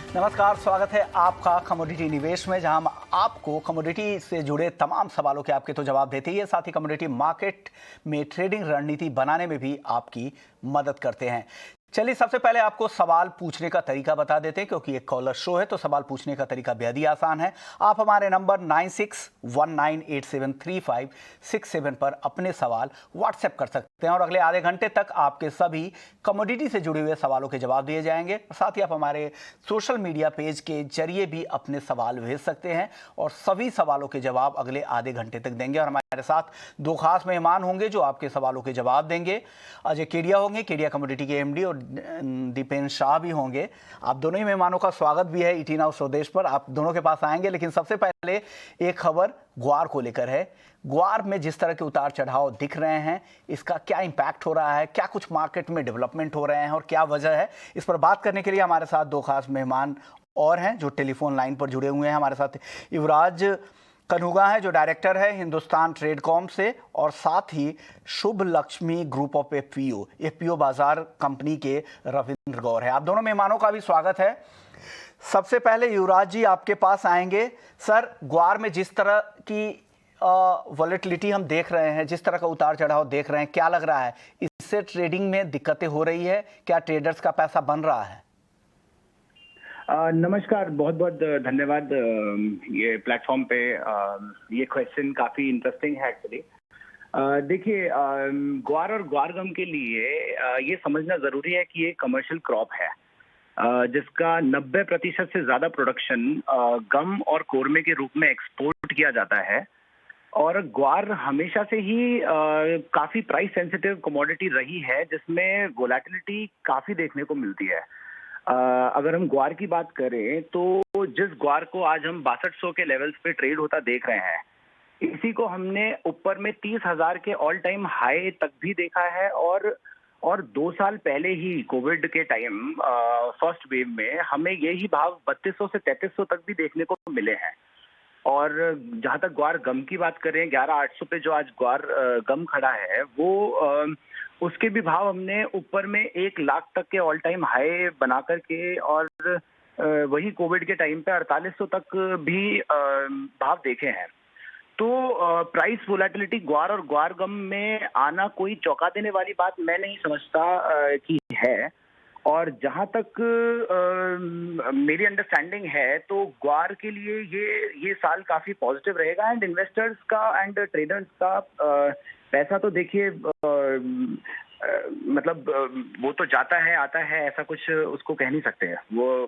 नमस्कार, स्वागत है आपका कमोडिटी निवेश में, जहां हम आपको कमोडिटी से जुड़े तमाम सवालों के आपके तो जवाब देते ही है, साथ ही कमोडिटी मार्केट में ट्रेडिंग रणनीति बनाने में भी आपकी मदद करते हैं। चलिए, सबसे पहले आपको सवाल पूछने का तरीका बता देते हैं, क्योंकि एक कॉलर शो है तो सवाल पूछने का तरीका बेहद ही आसान है। आप हमारे नंबर 9619873567 पर अपने सवाल व्हाट्सएप कर सकते हैं और अगले आधे घंटे तक आपके सभी कमोडिटी से जुड़े हुए सवालों के जवाब दिए जाएंगे। साथ ही आप हमारे सोशल मीडिया पेज के जरिए भी अपने सवाल भेज सकते हैं और सभी सवालों के जवाब अगले आधे घंटे तक देंगे। और हमारे साथ दो खास मेहमान होंगे जो आपके सवालों के जवाब देंगे। अजय केडिया होंगे, केडिया कमोडिटी के एमडी, और दीपेन शाह भी होंगे। आप दोनों ही मेहमानों का स्वागत भी है ईटी नाउ स्वदेश पर, आप दोनों के पास आएंगे। लेकिन सबसे पहले एक खबर ग्वार को लेकर है। ग्वार में जिस तरह के उतार चढ़ाव दिख रहे हैं, इसका क्या इंपैक्ट हो रहा है, क्या कुछ मार्केट में डेवलपमेंट हो रहे हैं और क्या वजह है, इस पर बात करने के लिए हमारे साथ दो खास मेहमान और हैं जो टेलीफोन लाइन पर जुड़े हुए हैं। हमारे साथ युवराज कन्हुगा है जो डायरेक्टर है हिंदुस्तान ट्रेडकॉम से, और साथ ही शुभ लक्ष्मी ग्रुप ऑफ एफपीओ बाजार कंपनी के रविंद्र गौर है। आप दोनों मेहमानों का भी स्वागत है। सबसे पहले युवराज जी आपके पास आएंगे। सर, ग्वार में जिस तरह की वॉलेटिलिटी हम देख रहे हैं, जिस तरह का उतार चढ़ाव देख रहे हैं, क्या लग रहा है, इससे ट्रेडिंग में दिक्कतें हो रही है? क्या ट्रेडर्स का पैसा बन रहा है? नमस्कार, बहुत बहुत धन्यवाद ये प्लेटफॉर्म पे। ये क्वेश्चन काफी इंटरेस्टिंग है एक्चुअली। देखिए, ग्वार और ग्वार गम के लिए ये समझना जरूरी है कि ये कमर्शियल क्रॉप है जिसका 90% से ज्यादा प्रोडक्शन गम और कोरमे के रूप में एक्सपोर्ट किया जाता है। और ग्वार हमेशा से ही काफी प्राइस सेंसिटिव कमोडिटी रही है जिसमें वोलेटिलिटी काफी देखने को मिलती है। अगर हम ग्वार की बात करें तो जिस ग्वार को आज हम 6200 के लेवल्स पे ट्रेड होता देख रहे हैं, इसी को हमने ऊपर में 30,000 के ऑल टाइम हाई तक भी देखा है। और 2 साल पहले ही कोविड के टाइम फर्स्ट वेव में हमें यही भाव 3200 से 3300 तक भी देखने को मिले हैं। और जहां तक ग्वार गम की बात करें, 11,800 पे जो आज ग्वार गम खड़ा है, वो उसके भी भाव हमने ऊपर में 1 लाख तक के ऑल टाइम हाई बना करके, और वही कोविड के टाइम पे 4800 तक भी भाव देखे हैं। तो प्राइस वोलेटिलिटी ग्वार और ग्वार गम में आना कोई चौंका देने वाली बात मैं नहीं समझता कि है। और जहां तक मेरी अंडरस्टैंडिंग है तो ग्वार के लिए ये साल काफी पॉजिटिव रहेगा। एंड इन्वेस्टर्स का एंड ट्रेडर्स का पैसा तो देखिए मतलब वो तो जाता है आता है, ऐसा कुछ उसको कह नहीं सकते हैं वो।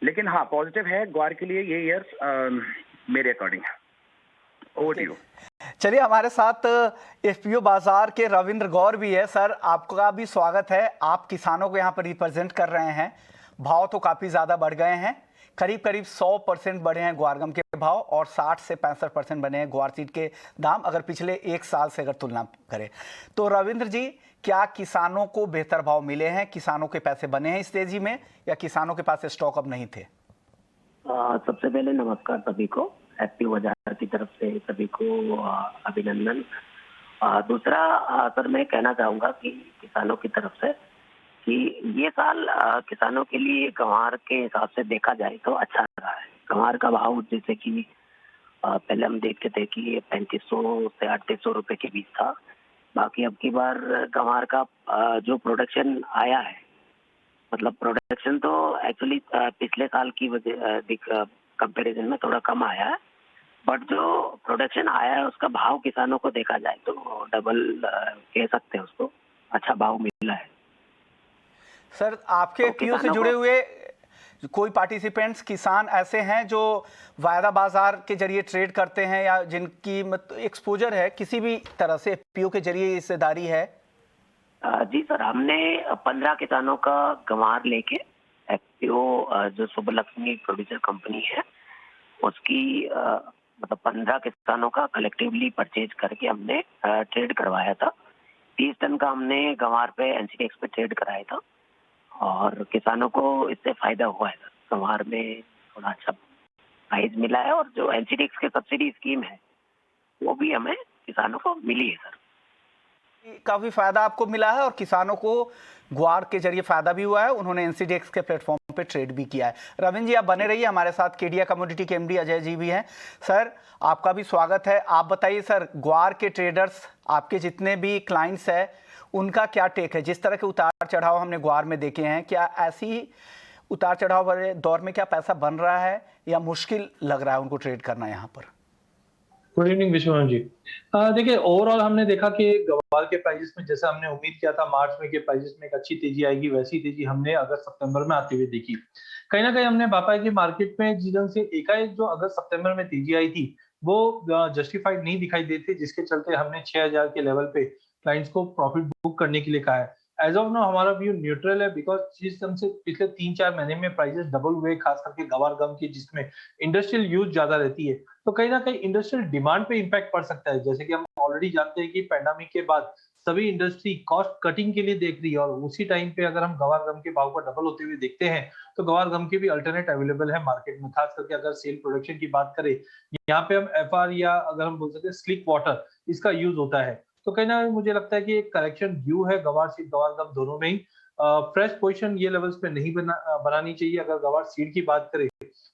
लेकिन हाँ, पॉजिटिव है ग्वार के लिए ये ईयर मेरे अकॉर्डिंग। Over to you. चलिए, हमारे साथ एफपीओ बाजार के रविंद्र गौर भी है। सर, आपका भी स्वागत है। आप किसानों को यहाँ पर रिप्रेजेंट कर रहे हैं। भाव तो काफ़ी ज़्यादा बढ़ गए हैं, करीब करीब 100% बढ़े हैं ग्वारगम के भाव और 60 से 65% बने हैं ग्वार सीड के दाम, अगर पिछले एक साल से अगर तुलना करें तो। रविंद्र जी, क्या किसानों को बेहतर भाव मिले हैं, किसानों के पैसे बने हैं इस तेजी में, या किसानों के पास स्टॉक अब नहीं थे? सबसे पहले नमस्कार सभी को, एफपीओ बाजार की तरफ से सभी को अभिनंदन। दूसरा सर, मैं कहना चाहूंगा कि किसानों की तरफ से कि ये साल किसानों के लिए गंवार के हिसाब से देखा जाए तो अच्छा रहा है। गंवार का भाव जैसे कि पहले हम देखते थे कि ये 3500 से 3800 रुपए के बीच था। बाकी अब की बार गंवार का जो प्रोडक्शन आया है, मतलब प्रोडक्शन तो एक्चुअली पिछले साल की वजह कंपैरिजन में थोड़ा कम आया है, बट जो प्रोडक्शन आया है उसका भाव किसानों को देखा जाए तो डबल कह सकते हैं उसको, अच्छा भाव मिला है। सर, आपके एफपीओ से जुड़े हुए कोई पार्टिसिपेंट्स किसान ऐसे हैं जो वायदा बाजार के जरिए ट्रेड करते हैं, या जिनकी एक्सपोजर है किसी भी तरह से एफपीओ के जरिए हिस्सेदारी है? जी सर, हमने 15 किसानों का गंवार लेके एफपीओ जो शुभ लक्ष्मी प्रोड्यूसर कंपनी है उसकी मतलब 15 किसानों का कलेक्टिवली परचेज करके हमने ट्रेड करवाया था। 30 टन का हमने गंवार पे एनसीडीएक्स पे ट्रेड कराया था और किसानों को इससे फायदा हुआ है। गंवार में थोड़ा अच्छा प्राइस मिला है और जो एनसीडीएक्स की सब्सिडी स्कीम है वो भी हमें किसानों को मिली है सर। काफी फायदा आपको मिला है और किसानों को ग्वार के जरिए फायदा भी हुआ है, उन्होंने एनसीडीएक्स के प्लेटफॉर्म पे ट्रेड भी किया है। रविंद्र जी आप बने रहिए, हमारे साथ केडिया कमोडिटी के एमडी अजय जी भी हैं। सर आपका भी स्वागत है। आप बताइए सर, ग्वार के ट्रेडर्स आपके जितने भी क्लाइंट्स हैं उनका क्या टेक है? जिस तरह के उतार चढ़ाव हमने ग्वार में देखे हैं, क्या ऐसी उतार चढ़ाव वाले दौर में क्या पैसा बन रहा है या मुश्किल लग रहा है उनको ट्रेड करना यहाँ पर? Good evening Vishwanath ji. देखिए ओवरऑल हमने देखा कि ग्वार के प्राइसेस में जैसा हमने उम्मीद किया था मार्च में के प्राइसेस में एक अच्छी तेजी आएगी, वैसी तेजी हमने अगस्त सितंबर में आते हुए देखी। कहीं ना कहीं हमने पाया कि मार्केट में जिस से एकाएक जो अगस्त सितंबर में तेजी आई थी वो जस्टिफाइड नहीं दिखाई देती, जिसके चलते हमने 6000 के लेवल पे क्लाइंट्स को प्रॉफिट बुक करने के लिए कहा है। एज ऑफ नाउ हमारा व्यू न्यूट्रल है, बिकॉज जिस तरह से पिछले 3-4 महीने में प्राइसेस डबल हुए, खास करके गवार गम की जिसमें इंडस्ट्रियल यूज ज्यादा रहती है, तो कहीं ना कहीं इंडस्ट्रियल डिमांड पे इम्पैक्ट पड़ सकता है। जैसे कि हम ऑलरेडी जानते हैं कि पैंडेमिक के बाद सभी इंडस्ट्री कॉस्ट कटिंग के लिए देख रही है, और उसी टाइम पे अगर हम गवार गम के भाव को डबल होते हुए देखते हैं तो गवार गम के भी अल्टरनेट अवेलेबल है मार्केट में। खास करके अगर सेल प्रोडक्शन की बात करें, यहाँ पे हम एफआर या अगर हम बोल सकते हैं स्लिक वाटर, इसका यूज होता है। तो कहीं ना मुझे लगता है कि एक करेक्शन ड्यू है गवार सीड गवार गम दोनों में ही। फ्रेश पोजीशन ये लेवल्स पे नहीं बनानी चाहिए। अगर गवार सीड की बात करें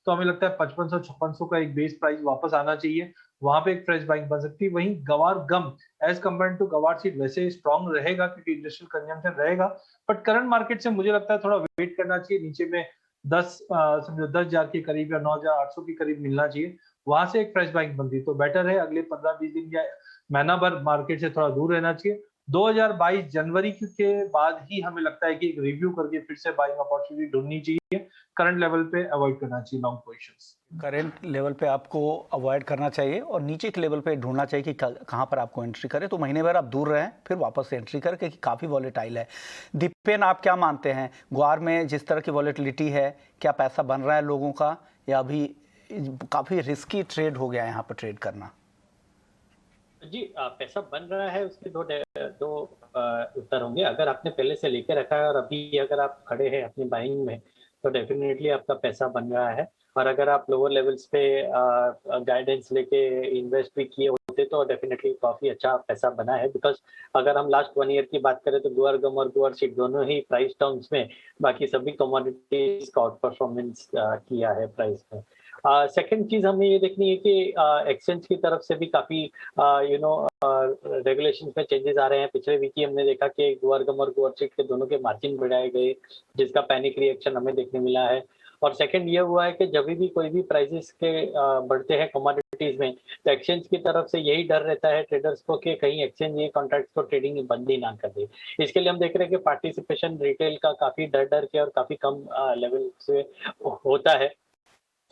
तो हमें लगता है 5500-5600 का एक बेस प्राइस वापस आना चाहिए, वहां पे एक फ्रेश बाइंग बन सकती है। वहीं गवार गम एज कम्पेयर टू गवार सीड वैसे स्ट्रॉन्ग रहेगा क्योंकि इंडस्ट्रियल कंजम्पशन रहेगा, बट करंट मार्केट से मुझे लगता है थोड़ा वेट करना चाहिए। नीचे में 10,000 के करीब या 9800 के करीब मिलना चाहिए, वहां से एक फ्रेश बाइंग बनती तो बेटर है। अगले 15-20 दिन या महीना भर मार्केट से थोड़ा दूर रहना चाहिए। 2022 जनवरी के बाद ही हमें लगता है कि एक रिव्यू करके फिर से बाइंग अपॉर्चुनिटी ढूंढनी चाहिए। करंट लेवल पे अवॉइड करना चाहिए लॉन्ग पोजीशंस। करंट लेवल पे आपको अवॉइड करना चाहिए और नीचे के लेवल पे ढूंढना चाहिए कि कहाँ पर आपको एंट्री करें। तो महीने भर आप दूर रहें, फिर वापस से एंट्री करें, क्योंकि काफ़ी वॉलेटाइल है। दीपेन आप क्या मानते हैं, ग्वार में जिस तरह की वॉलेटिलिटी है, क्या पैसा बन रहा है लोगों का या अभी काफ़ी रिस्की ट्रेड हो गया है यहाँ पर ट्रेड करना? जी पैसा बन रहा है, उसके दो उत्तर होंगे। अगर आपने पहले से लेके रखा है और अभी अगर आप खड़े हैं अपनी बाइंग में तो डेफिनेटली आपका पैसा बन रहा है। और अगर आप लोअर लेवल्स पे गाइडेंस लेके इन्वेस्ट भी किए होते तो डेफिनेटली काफ़ी अच्छा पैसा बना है। बिकॉज अगर हम लास्ट 1 ईयर की बात करें तो गुआर गम और गुआर सीड दोनों ही प्राइस टर्म्स में बाकी सभी कमोडिटीज का आउट परफॉर्मेंस किया है प्राइस में। सेकेंड चीज हमें ये देखनी है कि एक्सचेंज की तरफ से भी काफी रेगुलेशन में चेंजेस आ रहे हैं। पिछले वीक ही हमने देखा कि गुआर गम और गुआर सीड के दोनों के मार्जिन बढ़ाए गए, जिसका पैनिक रिएक्शन हमें देखने मिला है। और सेकंड ये हुआ है कि जब भी कोई भी प्राइसेस के बढ़ते हैं कमोडिटीज में तो एक्सचेंज की तरफ से यही डर रहता है ट्रेडर्स को कि कहीं एक्सचेंज ये कॉन्ट्रैक्ट को ट्रेडिंग बंद ही ना कर दे। इसके लिए हम देख रहे हैं कि पार्टिसिपेशन रिटेल का काफी डर के और काफी कम लेवल से होता है,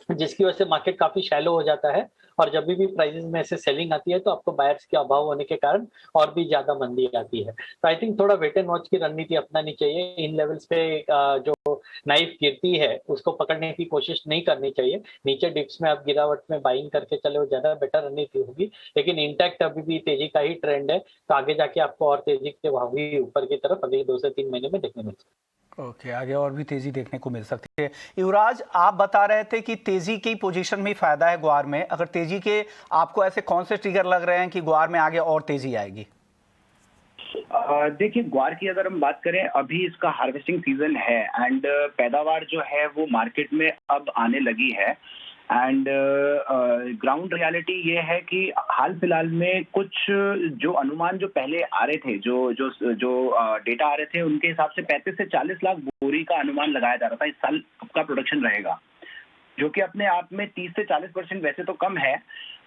जिसकी वजह से मार्केट काफी शैलो हो जाता है। और जब भी प्राइसेस में ऐसे सेलिंग आती है तो आपको बायर्स के अभाव होने के कारण और भी ज्यादा मंदी आती है। तो आई थिंक थोड़ा वेट एंड वॉच की रणनीति अपनानी चाहिए। इन लेवल्स पे जो नाइफ गिरती है उसको पकड़ने की कोशिश नहीं करनी चाहिए। नीचे डिप्स में आप गिरावट में बाइंग करके चले वो ज्यादा बेटर रणनीति होगी, लेकिन इंटैक्ट अभी भी तेजी का ही ट्रेंड है, तो आगे जाके आपको और तेजी के भाव भी ऊपर की तरफ अगले 2 से 3 महीने में देखने मिल सकते। ओके, आगे और भी तेजी देखने को मिल सकती है। युवराज आप बता रहे थे कि तेजी की पोजीशन में फायदा है ग्वार में। अगर तेजी के आपको ऐसे कौन से ट्रिगर लग रहे हैं कि ग्वार में आगे और तेजी आएगी? देखिए ग्वार की अगर हम बात करें, अभी इसका हार्वेस्टिंग सीजन है एंड पैदावार जो है वो मार्केट में अब आने लगी है। एंड ग्राउंड रियलिटी ये है कि हाल फिलहाल में कुछ जो अनुमान जो पहले आ रहे थे, जो डेटा आ रहे थे, उनके हिसाब से 35 से 40 लाख बोरी का अनुमान लगाया जा रहा था इस साल का प्रोडक्शन रहेगा, जो कि अपने आप में 30 से 40% वैसे तो कम है,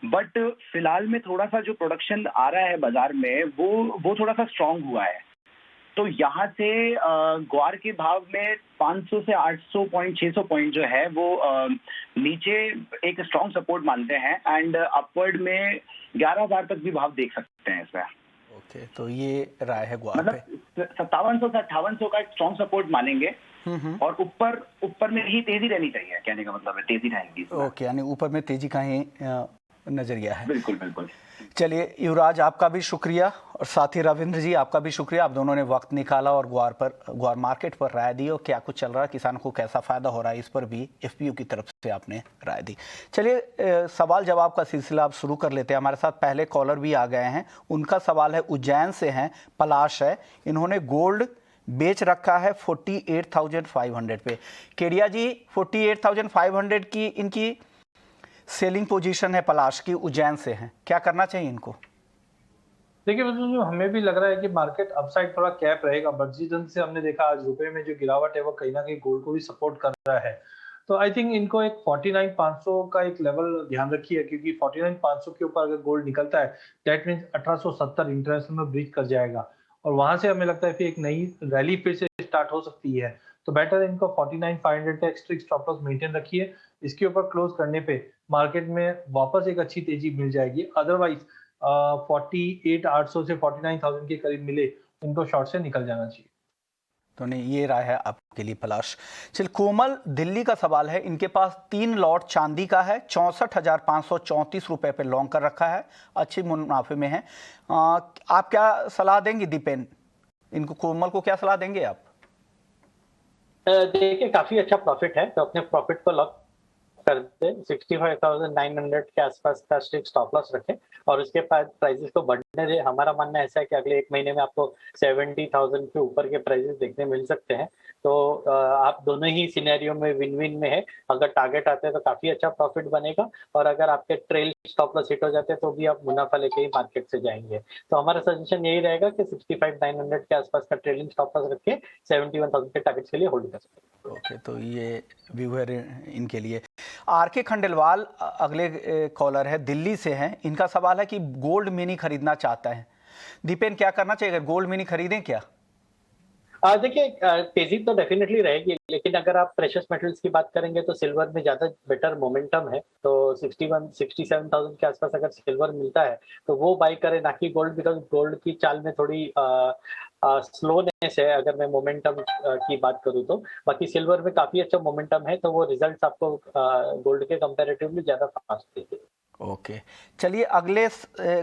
बट फिलहाल में थोड़ा सा जो प्रोडक्शन आ रहा है बाजार में वो थोड़ा सा स्ट्रांग हुआ है। तो यहाँ से ग्वार के भाव में 500 से 800 पॉइंट 600 पॉइंट जो है वो नीचे एक स्ट्रांग सपोर्ट मानते हैं एंड अपवर्ड में 11,000 तक भी भाव देख सकते हैं इसमें। ओके, तो ये राय है ग्वार मतलब 5700 से 5800 का एक स्ट्रांग सपोर्ट मानेंगे और ऊपर में ही तेजी रहनी चाहिए, कहने का मतलब है तेजी रहेगी। ओके, यानी ऊपर में तेजी का ही नजरिया है। बिल्कुल बिल्कुल। चलिए युवराज, आपका भी शुक्रिया और साथ ही रविंद्र जी आपका भी शुक्रिया। आप दोनों ने वक्त निकाला और ग्वार मार्केट पर राय दी और क्या कुछ चल रहा है, किसानों को कैसा फ़ायदा हो रहा है, इस पर भी एफपीयू की तरफ से आपने राय दी। चलिए सवाल जवाब का सिलसिला आप शुरू कर लेते हैं। हमारे साथ पहले कॉलर भी आ गए हैं। उनका सवाल है, उज्जैन से हैं, पलाश है। इन्होंने गोल्ड बेच रखा है 48,500 पे। केडिया जी, 48,500 की इनकी सेलिंग पोजीशन है, पलाश की, उज्जैन से हैं, क्या करना चाहिए इनको? देखिए जो हमें भी लग रहा है कि मार्केट अपसाइड थोड़ा कैप रहेगा, बट जिस ढंग से हमने देखा आज रुपए में जो गिरावट है वो कहीं ना कहीं गोल्ड को भी सपोर्ट कर रहा है। तो आई थिंक इनको एक 49,500 का एक लेवल ध्यान रखिए, क्योंकि 49,500 के ऊपर अगर गोल्ड निकलता है दैट मीन्स 1870 इंटरनेशनल में ब्रीच कर जाएगा और वहां से हमें लगता है कि एक नई रैली फिर से स्टार्ट हो सकती है। तो बेटर इनको 49,500 का एक स्ट्रिक्ट स्टॉप लॉस मेंटेन रखिए। इसके ऊपर क्लोज करने पे मार्केट में वापस एक अच्छी तेजी मिल जाएगी। अदरवाइज 48,800 से 49,000 के करीब मिले इनको शॉर्ट से निकल जाना चाहिए। तो नहीं, ये राय है आपके लिए पलाश। चल, कोमल दिल्ली का सवाल है। इनके पास 3 लॉट चांदी का है, 64,534 रुपए पे लॉन्ग कर रखा है, अच्छे मुनाफे में है। आप क्या सलाह देंगे दीपेन इनको, कोमल को क्या सलाह देंगे आप? देखिए काफी अच्छा प्रॉफिट है, तो अपने प्रॉफिट को लॉक कर दे। 65,900 के आसपास का स्ट्रिक्ट स्टॉप लॉस रखें और उसके बाद प्राइसेस को बढ़ने दे। हमारा मानना ऐसा है कि अगले 1 महीने में आपको 70,000 के ऊपर के प्राइसेस देखने मिल सकते हैं। तो आप दोनों ही सिनेरियो में विन विन में है। अगर टारगेट आते हैं तो काफी अच्छा प्रॉफिट बनेगा और अगर आपके ट्रेल स्टॉप लॉस हिट हो जाते हैं तो भी आप मुनाफा लेके ही मार्केट से जाएंगे। तो हमारा सजेशन यही रहेगा कि 65,900 के आसपास का ट्रेलिंग स्टॉप लॉस रख के 71,000 के टारगेट के लिए होल्ड कर सकते हैं। ओके, तो ये व्यू है इनके लिए। आर.के. खंडेलवाल अगले कॉलर है, दिल्ली से हैं। इनका सवाल है कि गोल्ड मिनी खरीदना चाहता है। दीपेन, क्या करना चाहिए, गोल्ड मिनी खरीदें क्या? देखिए तेजी तो डेफिनेटली रहेगी, लेकिन अगर आप प्रेशियस मेटल्स की बात करेंगे तो सिल्वर में ज्यादा बेटर मोमेंटम है। तो 67,000 के आसपास अगर सिल्वर मिलता है तो वो बाई करें, ना कि गोल्ड, बिकॉज गोल्ड की चाल में थोड़ी स्लोनेस है अगर मैं मोमेंटम की बात करूँ तो। बाकी सिल्वर में काफी अच्छा मोमेंटम है, तो वो रिजल्ट आपको गोल्ड के कंपेरेटिवली ज्यादा फास्ट देंगे। ओके, चलिए अगले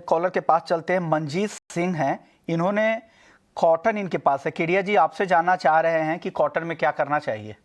कॉलर के पास चलते हैं। मनजीत सिंह हैं, इन्होंने कॉटन इनके पास है। केडिया जी, आपसे जानना चाह रहे हैं कि कॉटन में क्या करना चाहिए?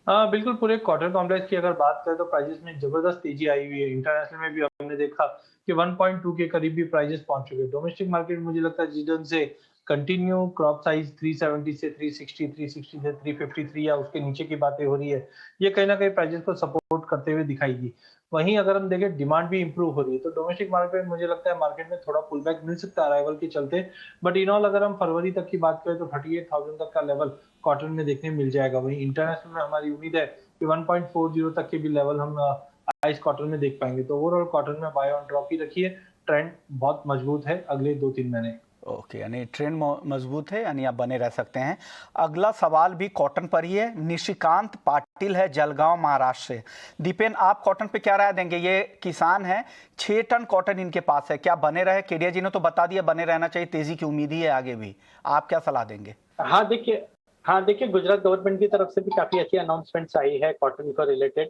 हाँ बिल्कुल, पूरे कॉटन कॉम्प्लेक्स की अगर बात करें तो प्राइसेस में जबरदस्त तेजी आई हुई है। इंटरनेशनल में भी हमने देखा कि 1.2 के करीब भी प्राइसेस पहुंच चुके हैं। डोमेस्टिक मार्केट मुझे लगता है जिस ढंग से कंटिन्यू क्रॉप साइज 370 से 360, 360 से 353 या उसके नीचे की बातें हो रही है, ये कहीं ना कहीं प्राइसेस को सपोर्ट करते हुए दिखाई दी। वहीं अगर हम देखें डिमांड भी इंप्रूव हो रही है, तो डोमेस्टिक मार्केट में मुझे लगता है मार्केट में थोड़ा पुल बैक मिल सकता है अराइवल के चलते। बट इन ऑल अगर हम फरवरी तक की बात करें तो 38,000 तक का लेवल कॉटन में देखने मिल जाएगा। वहीं इंटरनेशनल में हमारी उम्मीद है कि 1.40 तक के भी लेवल हम आइस कॉटन में देख पाएंगे। तो ओवरऑल कॉटन में बाय ऑन ड्रॉप ही रखिए, ट्रेंड बहुत मजबूत है अगले 2-3 महीने। ओके, यानी ट्रेंड मजबूत है, यानी आप बने रह सकते हैं। अगला सवाल भी कॉटन पर ही है। निशिकांत पाटिल है, जलगांव महाराष्ट्र से। दीपेन, आप कॉटन पे क्या राय देंगे? ये किसान है, 6 टन कॉटन इनके पास है, क्या बने रहे? केडिया जी ने तो बता दिया बने रहना चाहिए, तेजी की उम्मीद ही है आगे भी। आप क्या सलाह देंगे? हाँ देखिए गुजरात गवर्नमेंट की तरफ से भी काफी अच्छी अनाउंसमेंट्स आई है कॉटन को रिलेटेड,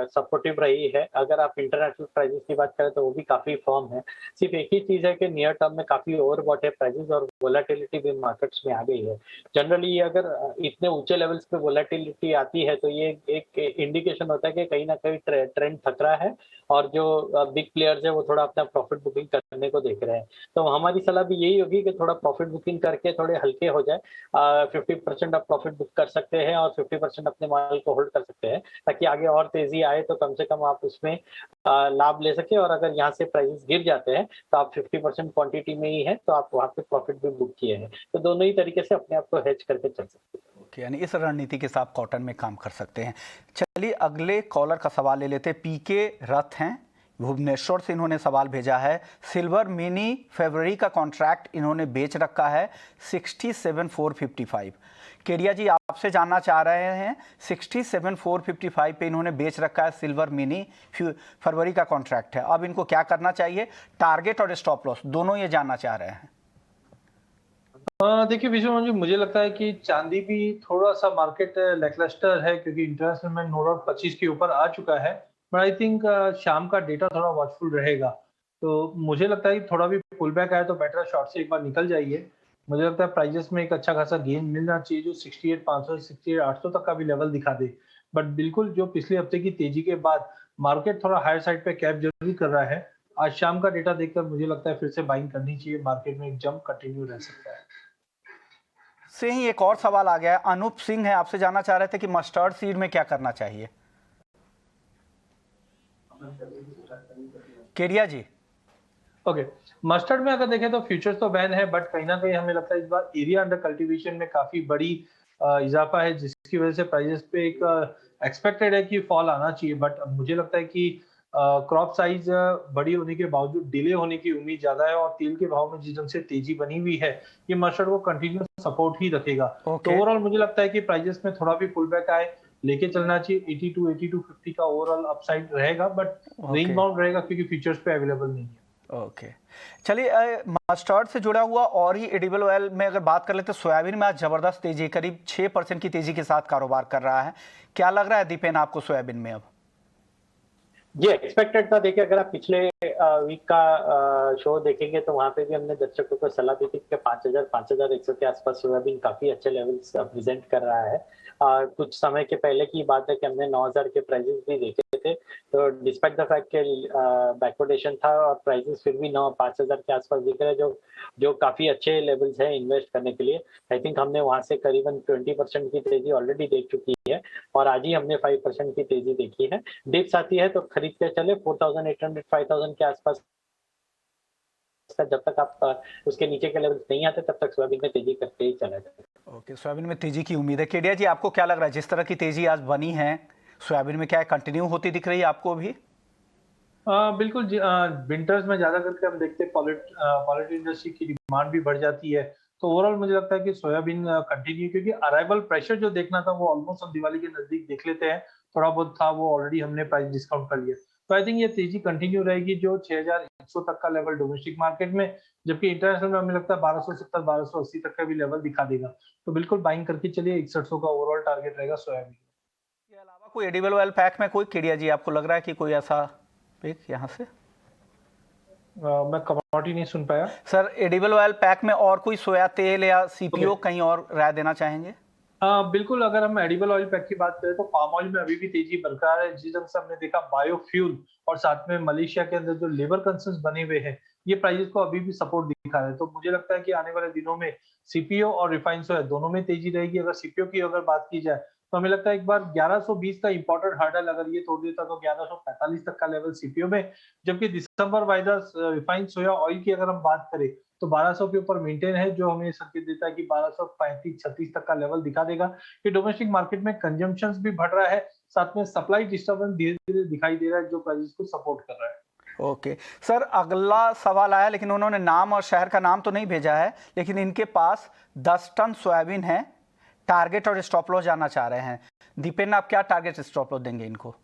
सपोर्टिव रही है। अगर आप इंटरनेशनल प्राइसेस की बात करें तो वो भी काफी फर्म है। सिर्फ एक ही चीज है कि नियर टर्म में काफी ओवरबॉट है प्राइसेस और वोलेटिलिटी भी मार्केट्स में आ गई है। जनरली अगर इतने ऊंचे लेवल्स पे वोलेटिलिटी आती है तो ये एक इंडिकेशन होता है कि कहीं ना कहीं ट्रेंड खतरा है और जो बिग प्लेयर्स है वो थोड़ा अपना प्रॉफिट बुकिंग करने को देख रहे हैं। तो हमारी सलाह भी यही होगी कि थोड़ा प्रॉफिट बुकिंग करके थोड़े हल्के हो जाए। 50% आप प्रॉफिट बुक कर सकते हैं और 50% अपने माल को होल्ड कर सकते हैं, ताकि आगे और तेजी आए तो कम से कम आप उसमें लाभ ले सके। और अगर यहाँ से प्राइसेस गिर जाते हैं तो आप 50% क्वांटिटी में ही है तो आप वहाँ पे प्रॉफिट भी बुक किए हैं। तो दोनों ही तरीके से अपने आप को हेज करके चल सकते हैं। ओके, यानी इस रणनीति के साथ कॉटन में काम कर सकते हैं। चलिए अगले कॉलर का सवाल ले लेते हैं। पीके रथ हैं, भुवनेश्वर से इन्होंने सवाल भेजा है। सिल्वर मिनी फरवरी का कॉन्ट्रैक्ट इन्होंने बेच रखा है 67,455। केडिया जी, आपसे जानना चाह रहे हैं 67,455 पे इन्होंने बेच रखा है सिल्वर मिनी, फरवरी का कॉन्ट्रैक्ट है। अब इनको क्या करना चाहिए, टारगेट और स्टॉप लॉस दोनों ये जानना चाह रहे हैं। देखिए विश्व जी, मुझे लगता है कि चांदी भी थोड़ा सा मार्केट लैकलस्टर है, क्योंकि इंटरनेशनल में नो डाउट 25 के ऊपर आ चुका है बट आई थिंक शाम का डेटा थोड़ा वॉचफुल रहेगा। तो मुझे लगता है कि थोड़ा भी पुल बैक आया तो बेटर शॉर्ट से एक बार निकल जाइए। मुझे लगता है प्राइजेस में एक अच्छा खासा गेन मिलना चाहिए जो 68,500 68,800 तक का भी लेवल दिखा दे। बट बिल्कुल जो पिछले हफ्ते की तेजी के बाद मार्केट थोड़ा हायर साइड पे कैप जरूर कर रहा है। आज शाम का डेटा देखकर मुझे लगता है फिर से बाइंग करनी चाहिए, मार्केट में एक जंप कंटिन्यू रह सकता है। से ही एक और सवाल आ गया है, अनूप सिंह है, आपसे जानना चाह रहे थे कि मस्टर्ड सीड में क्या करना चाहिए। केडिया जी। ओके, मस्टर्ड में अगर देखें तो फ्यूचर्स तो बैन है, बट कहीं ना कहीं हमें लगता है इस बार एरिया अंडर कल्टीवेशन में काफी बड़ी इजाफा है, जिसकी वजह से प्राइसेस पे एक एक्सपेक्टेड है कि फॉल आना चाहिए। बट मुझे लगता है कि क्रॉप साइज बड़ी होने के बावजूद डिले होने की उम्मीद ज्यादा है, और तेल के भाव में जिस ढंग से तेजी बनी हुई है, ये मस्टर्ड को कंटिन्यू सपोर्ट ही रखेगा। तो ओवरऑल मुझे लगता है कि प्राइसेस में थोड़ा भी पुल बैक आए लेके चलना चाहिए। 82 8250 का ओवरऑल अपसाइड रहेगा, बट रेंज बाउंड रहेगा क्योंकि फीचर्स पे अवेलेबल नहीं है। ओके, चलिए मस्टर्ड से जुड़ा हुआ और ही एडिबल ऑयल में अगर बात कर लेते तो सोयाबीन में आज जबरदस्त तेजी, करीब 6% की तेजी के साथ कारोबार कर रहा है। क्या लग रहा है दीपेन आपको सोयाबीन में अब? जी, एक्सपेक्टेड था। देखिए, अगर आप पिछले वीक का शो देखेंगे तो वहां पे भी हमने दर्शकों को सलाह दी थी कि 5,100 के आसपास सोयाबीन काफी अच्छे लेवल्स प्रेजेंट कर रहा है। कुछ समय के पहले की बात है कि हमने 9,000 के प्राइसेस भी देखे थे। तो डिस्पाइट द फैक्ट के बैकवर्डेशन था और प्राइसेस फिर भी 5,000 के आसपास दिख रहे हैं, जो काफी अच्छे लेवल्स है इन्वेस्ट करने के लिए। आई थिंक हमने वहां से करीबन 20% की तेजी ऑलरेडी देख चुकी है, और आज ही हमने 5% की तेजी देखी है। डिप्स आती है तो खरीद के चले 4,800 5,000 के आसपास। जब तक आप उसके नीचे के लेवल नहीं आते तब तक सोयाबीन में तेजी करते ही चला जाए। ओके, सोयाबीन में तेजी की उम्मीद है। केडिया जी, आपको क्या लग रहा है, जिस तरह की तेजी आज बनी है सोयाबीन में, क्या कंटिन्यू होती दिख रही है आपको भी? बिल्कुल जी, विंटर्स में ज्यादा करके हम देखते हैं पॉलिटी इंडस्ट्री की डिमांड भी बढ़ जाती है। तो ओवरऑल मुझे लगता है कि सोयाबीन कंटिन्यू, क्योंकि अराइवल प्रेशर जो देखना था वो ऑलमोस्ट हम दिवाली के नजदीक देख लेते हैं। थोड़ा बहुत था वो ऑलरेडी हमने प्राइस डिस्काउंट कर लिया। तो आई थिंक ये तेजी कंटिन्यू रहेगी जो 6,100 तक का लेवल डोमेस्टिक मार्केट में, जबकि इंटरनेशनल में हमें लगता है 1270 1280 तक का भी लेवल दिखा देगा। तो बिल्कुल बाइंग करके चलिए, 6100 का ओवरऑल टारगेट रहेगा सोयाबीन। इसके अलावा कोई एडिबल ऑयल पैक में कोई, केडिया जी आपको लग रहा है कि कोई ऐसा पिक यहाँ से? मैं कमोडिटी नहीं सुन पाया सर। एडिबल ऑयल पैक में और कोई सोया तेल या सीपीओ कहीं और राय देना चाहेंगे? बिल्कुल, अगर हम एडिबल ऑयल पैक की बात करें तो पाम ऑयल में अभी भी तेजी बरकरार है। जिस ढंग से हमने देखा बायोफ्यूल और साथ में मलेशिया के अंदर जो लेबर कंसर्न्स बने हुए हैं, ये प्राइसेस को अभी भी सपोर्ट दिखा रहे हैं। तो मुझे लगता है कि आने वाले दिनों में सीपीओ और रिफाइंड सोया दोनों में तेजी रहेगी। अगर सीपीओ की अगर बात की जाए तो हमें लगता है एक बार 1120 का इंपॉर्टेंट हर्डल अगर ये तोड़ देता तो 1145 तक का लेवल सीपीओ में, जबकि दिसंबर वाइजर रिफाइंड सोया ऑयल की अगर हम बात करें तो 1200 के ऊपर मेंटेन है, जो हमें संकेत देता है कि 1235-36 तक का लेवल दिखा देगा कि डोमेस्टिक मार्केट में कंजम्पशन भी बढ़ रहा है, साथ में सप्लाई डिस्टर्बेंस धीरे धीरे दिखाई दे रहा है जो प्राइसेस को सपोर्ट कर रहा है। ओके सर, अगला सवाल आया, लेकिन उन्होंने नाम और शहर का नाम तो नहीं भेजा है, लेकिन इनके पास 10 टन सोयाबीन है, टारगेट और स्टॉप लॉस जानना चाह रहे हैं। दीपेन, आप क्या टारगेट स्टॉप लॉस देंगे इनको?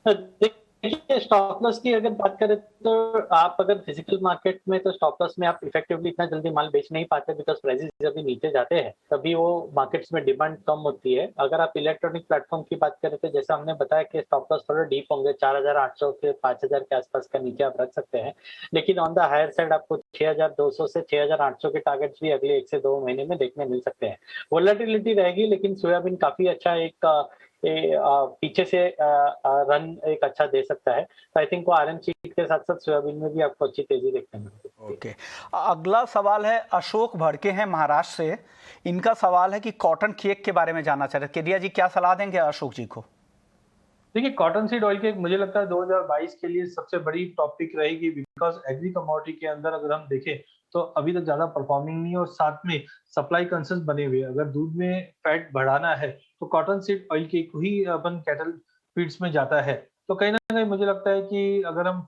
देखिए, स्टॉप लॉस की अगर बात करें तो आप अगर फिजिकल मार्केट में, तो स्टॉप लॉस में आप इफेक्टिवली इतना जल्दी माल बेच नहीं पाते, बिकॉज प्राइसेस जब भी नीचे जाते हैं तभी वो मार्केट्स में डिमांड कम होती है। अगर आप इलेक्ट्रॉनिक प्लेटफॉर्म की बात करें तो जैसा हमने बताया कि स्टॉप लॉस थोड़ा डीप होंगे, 4,800 से 5,000 के आसपास का नीचे आप रख सकते हैं। लेकिन ऑन द हायर साइड आपको 6,200 से 6,800 के टारगेट्स भी अगले 1 से 2 महीने में देखने मिल सकते हैं। वोलेटिलिटी रहेगी, लेकिन सोयाबीन काफी अच्छा एक पीछे से रन एक अच्छा दे सकता है। तो आई थिंक वो आरएम शीट के साथ साथ सोयाबीन में भी आपको अच्छी तेजी देखने मिलेगी। ओके, अगला सवाल है अशोक भड़के हैं महाराष्ट्र से। इनका सवाल है कि कॉटन केक के बारे में जानना चाह रहे हैं। केडिया जी, क्या सलाह देंगे अशोक जी को? देखिए, कॉटन सीड ऑयल केक मुझे लगता है 2022 के लिए सबसे बड़ी टॉपिक रहेगी, बिकॉज एग्री कमोडिटी के अंदर अगर हम देखें तो अभी तक ज्यादा परफॉर्मिंग नहीं है, और साथ में सप्लाई कंसर्न्स बने हुए। अगर दूध में फैट बढ़ाना है तो कॉटन सीड ऑयल केक ही अपन कैटल फीड्स में जाता है। तो कहीं ना कहीं मुझे लगता है कि अगर हम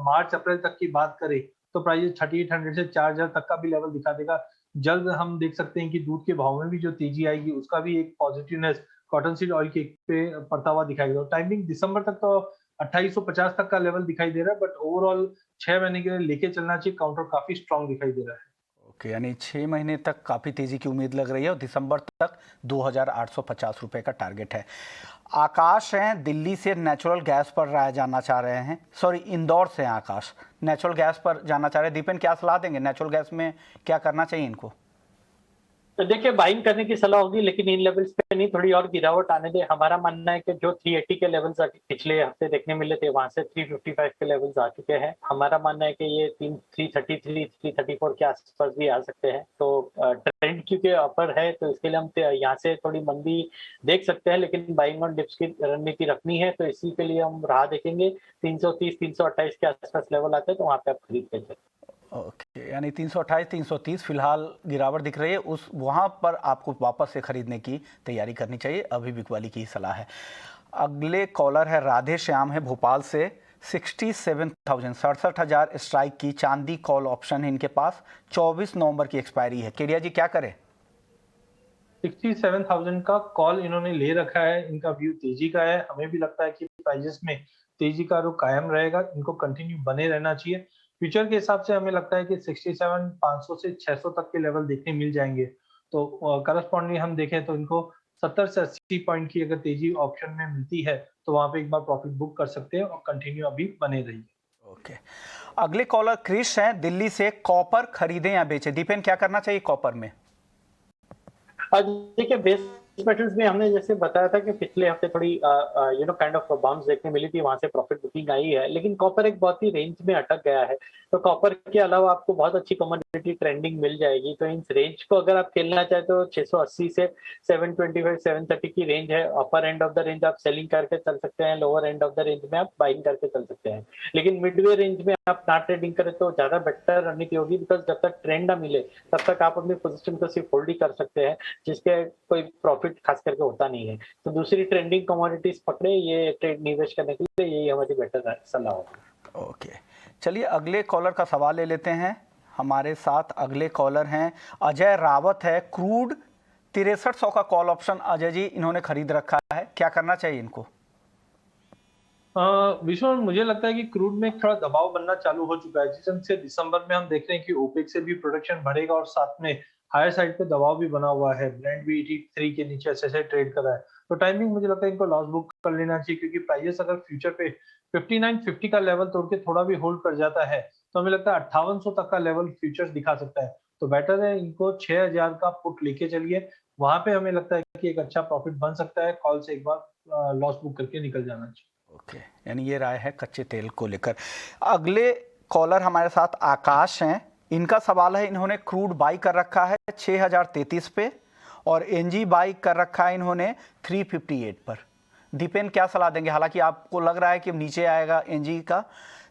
मार्च अप्रैल तक की बात करें तो प्राइस 3,800 से 4,000 तक का भी लेवल दिखा देगा। जल्द हम देख सकते हैं कि दूध के भाव में भी जो तेजी आएगी उसका भी एक positiveness cotton seed oil cake पे पड़ता हुआ दिखाई देगा। टाइमिंग दिसंबर तक तो 2850 तक का लेवल दिखाई दे रहा है, बट ओवरऑल 6 महीने के लिए लेके चलना चाहिए। काउंटर काफी स्ट्रांग दिखाई दे रहा है। ओके, यानी 6 महीने तक काफ़ी तेज़ी की उम्मीद लग रही है और दिसंबर तक 2,850 रुपये का टारगेट है। आकाश हैं दिल्ली से नेचुरल गैस पर राय जानना चाह रहे हैं, सॉरी इंदौर से हैं आकाश, नेचुरल गैस पर जानना चाह रहे हैं। दीपेन क्या सलाह देंगे, नेचुरल गैस में क्या करना चाहिए इनको? तो देखिए बाइंग करने की सलाह होगी, लेकिन इन लेवल्स पे नहीं, थोड़ी और गिरावट आने दे। हमारा मानना है कि जो 380 के लेवल्स पिछले हफ्ते देखने मिले थे, वहां से 355 के लेवल्स आ चुके हैं। हमारा मानना है कि ये 333 334 के आसपास भी आ सकते हैं। तो ट्रेंड क्योंकि अपर है, तो इसके लिए हम यहाँ से थोड़ी मंदी देख सकते हैं, लेकिन बाइंग ऑन डिप्स की रणनीति रखनी है, तो इसी के लिए हम राह देखेंगे। 330 328 के आसपास लेवल आते हैं, तो वहां पे आप खरीद लीजिए। ओके, यानी 328 330 फिलहाल गिरावट दिख रही है, उस वहाँ पर आपको वापस से खरीदने की तैयारी करनी चाहिए, अभी बिक वाली की सलाह है। अगले कॉलर है राधे श्याम है भोपाल से, 67,000 स्ट्राइक की चांदी कॉल ऑप्शन है इनके पास, 24 नवंबर की एक्सपायरी है। केडिया जी क्या करें? 67,000 का कॉल इन्होंने ले रखा है, इनका व्यू तेजी का है। हमें भी लगता है कि प्राइजेस में तेजी का रुख कायम रहेगा, इनको कंटिन्यू बने रहना चाहिए। फ्यूचर के हिसाब से हमें लगता है कि 67,500 से 600 तक के लेवल देखने मिल जाएंगे। तो करस्पॉन्डिंग हम देखें तो इनको 70 से 80 पॉइंट की अगर तेजी ऑप्शन में मिलती है तो वहां पे एक बार प्रॉफिट बुक कर सकते हैं और कंटिन्यू अभी बने रहिए। ओके, अगले कॉलर क्रिश हैं दिल्ली से, कॉपर खरीदें या बेचें? दीपेन क्या करना चाहिए कॉपर में? देखिए बेस मेटल्स में हमने जैसे बताया था कि पिछले हफ्ते थोड़ी काइंड ऑफ बाउंस देखने मिली थी, वहां से प्रॉफिट बुकिंग आई है, लेकिन कॉपर एक बहुत ही रेंज में अटक गया है। तो कॉपर के अलावा आपको बहुत अच्छी कमोडिटी ट्रेंडिंग मिल जाएगी। तो इन रेंज को अगर आप खेलना चाहे तो 680 से 725 730 की रेंज है। अपर एंड ऑफ द रेंज आप सेलिंग करके चल सकते हैं, lower end of the range में आप बाइंग करके चल सकते हैं। लेकिन मिडवे रेंज में आप ना ट्रेडिंग करें तो ज्यादा बेटर रणनीति होगी, बिकॉज जब तक ट्रेंड ना मिले तब तक आप अपनी पोजीशन को सिर्फ होल्ड ही कर सकते हैं, जिसके कोई प्रॉफिट खास करके होता नहीं है। तो दूसरी ट्रेंडिंग कमोडिटीज पकड़े, ये ट्रेड निवेश करने के लिए यही हमारी बेटर सलाह होगी। ओके, चलिए अगले कॉलर का सवाल ले लेते हैं। हमारे साथ अगले कॉलर हैं अजय रावत है, क्रूड 6300 का कॉल ऑप्शन अजय जी इन्होंने खरीद रखा है, क्या करना चाहिए इनको? विश्व, मुझे लगता है कि क्रूड में थोड़ा दबाव बनना चालू हो चुका है। जिस से दिसंबर में हम देख रहे हैं कि ओपेक से भी प्रोडक्शन बढ़ेगा और साथ में हायर साइड पे दबाव भी बना हुआ है। ब्लेंड भी 83 के नीचे ऐसे ट्रेड कर रहा है। तो टाइमिंग मुझे लगता है इनको लॉस बुक कर लेना चाहिए, क्योंकि प्राइजेस अगर फ्यूचर पे 5950 का लेवल तोड़ के थोड़ा भी होल्ड कर जाता है तो हमें लगता है 5800 तक का लेवल फ्यूचर्स दिखा सकता है। तो बेटर है इनको 6000 का पुट लेके चलिए, वहां पे हमें लगता है कि एक अच्छा प्रॉफिट बन सकता है। कॉल से एक बार लॉस बुक करके निकल जाना चाहिए। ओके, यानी ये राय है कच्चे तेल को लेकर। अगले कॉलर हमारे साथ आकाश हैं, इनका सवाल है, इन्होंने क्रूड बाई कर रखा है 6033 पे और एनजी बाई कर रखा है इन्होंने 358 पर। दीपेन क्या सलाह देंगे? हालांकि आपको लग रहा है कि नीचे आएगा एनजी का,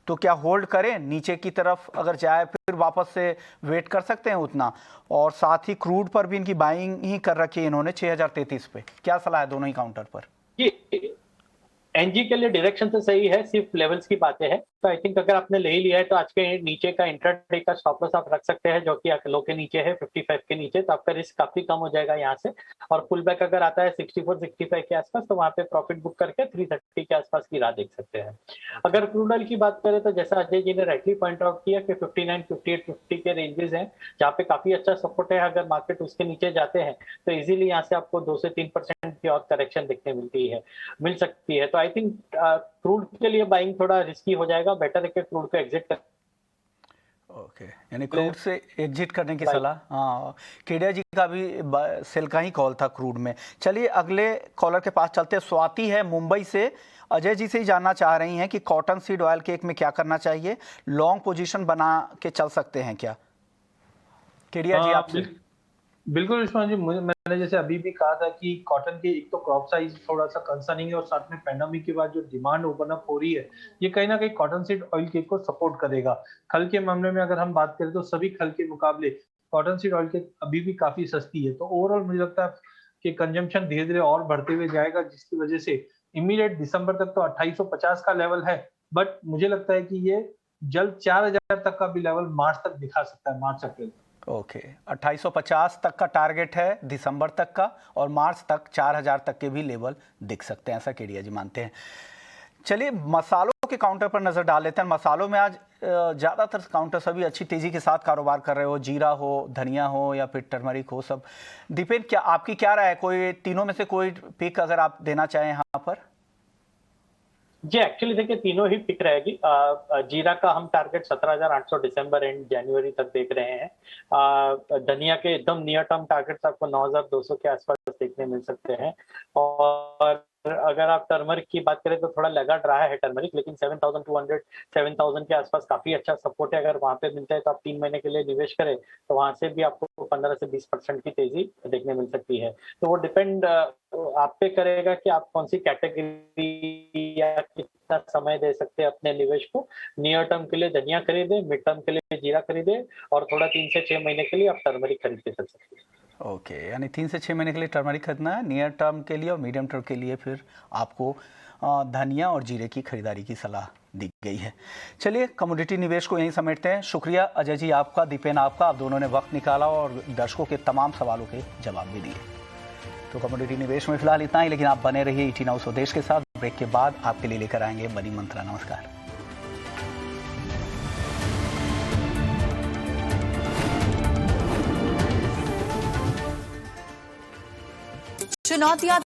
तो क्या होल्ड करें? नीचे की तरफ अगर जाए फिर वापस से वेट कर सकते हैं उतना, और साथ ही क्रूड पर भी इनकी बाइंग ही कर रखी है इन्होंने 6033 पे। क्या सलाह है दोनों ही काउंटर पर? एनजी के लिए डायरेक्शन तो सही है, सिर्फ लेवल्स की बातें हैं। तो आई थिंक अगर आपने ले ही लिया है तो आज के नीचे का इंट्राडे का स्टॉप लॉस आप रख सकते हैं, जो कि लो के नीचे है 55 के नीचे, तो आपका रिस्क काफी कम हो जाएगा यहाँ से। और पुल बैक अगर आता है 64 65 के आसपास, तो वहां पे प्रॉफिट बुक करके 330 के आसपास की राह देख सकते हैं। अगर क्रूड ऑयल की बात करें तो जैसा अजय जी ने राइटली पॉइंट आउट किया कि 59 58 50 के रेंजेस हैं, जहाँ पे काफी अच्छा सपोर्ट है। अगर मार्केट उसके नीचे जाते हैं तो इजीली यहाँ से आपको 2 से 3% की और करेक्शन दिखने मिल सकती है। तो आई थिंक क्रूड के लिए बाइंग थोड़ा रिस्की हो जाएगा, बेटर है कि क्रूड को एग्जिट कर। ओके, यानी क्रूड से एग्जिट करने की सलाह। हाँ, केडिया जी का भी सेल का ही कॉल था क्रूड में। चलिए अगले कॉलर के पास चलते हैं। स्वाति है मुंबई से, अजय जी से ही जानना चाह रही हैं कि कॉटन सीड ऑयल केक में क्या करना चाहिए, लॉन्ग पोजीशन बना के चल सकते हैं क्या? केडिया जी आपसे। बिल्कुल विश्वास जी, मैंने जैसे अभी भी कहा था कि कॉटन के एक तो क्रॉप साइज थोड़ा सा कंसर्निंग है और साथ में पैंडेमिक के बाद जो डिमांड ओपन अप हो रही है, ये कहीं ना कहीं कॉटन सीड ऑयल केक को सपोर्ट करेगा। खल के मामले में अगर हम बात करें तो सभी खल के मुकाबले कॉटन सीड ऑयल केक अभी भी काफी सस्ती है। तो ओवरऑल मुझे लगता है कि कंजम्पशन धीरे धीरे और बढ़ते हुए जाएगा, जिसकी वजह से इमीडिएट दिसंबर तक तो 2850 का लेवल है, बट मुझे लगता है कि ये जल्द 4000 तक का भी लेवल मार्च तक दिखा सकता है, मार्च अप्रैल। ओके, 2850 तक का टारगेट है दिसंबर तक का, और मार्च तक 4000 तक के भी लेवल दिख सकते हैं, ऐसा केडिया जी मानते हैं। चलिए मसालों के काउंटर पर नज़र डाल लेते हैं। मसालों में आज ज़्यादातर काउंटर सभी अच्छी तेज़ी के साथ कारोबार कर रहे हो, जीरा हो, धनिया हो या फिर टर्मरिक हो, सब। दीपेन क्या आपकी क्या राय है? कोई तीनों में से कोई पिक अगर आप देना चाहें यहाँ पर? जी, एक्चुअली देखिए तीनों ही पिक रहेगी। जीरा का हम टारगेट 17,800 दिसंबर एंड जनवरी तक देख रहे हैं। धनिया के एकदम नियर टर्म टारगेट्स आपको 9,200 के आसपास देखने मिल सकते हैं। और अगर आप टर्मरिक की बात करें तो थोड़ा लगा रहा है टर्मरिक, लेकिन 7,200 7,000 के आसपास काफी अच्छा सपोर्ट है। अगर वहां पे मिलता है तो आप 3 महीने के लिए निवेश करें तो वहां से भी आपको 15 से 20% की तेजी देखने मिल सकती है। तो वो डिपेंड आप पे करेगा कि आप कौन सी कैटेगरी या कितना समय दे सकते हैं अपने निवेश को। नियर टर्म के लिए धनिया खरीदे, मिड टर्म के लिए जीरा खरीदे और थोड़ा 3 से 6 महीने के लिए आप टर्मरिक खरीद के चल सकते हैं। ओके, यानी 3 से 6 महीने के लिए टर्मरिक खरीदना है, नियर टर्म के लिए और मीडियम टर्म के लिए फिर आपको धनिया और जीरे की खरीदारी की सलाह दी गई है। चलिए कमोडिटी निवेश को यहीं समेटते हैं। शुक्रिया अजय जी आपका, दीपेन आपका, आप दोनों ने वक्त निकाला और दर्शकों के तमाम सवालों के जवाब भी दिए। तो कमोडिटी निवेश में फिलहाल इतना ही, लेकिन आप बने रहिए ET Now स्वदेश के साथ। ब्रेक के बाद आपके लिए लेकर आएंगे मनी मंत्रा। नमस्कार। चुनौतियां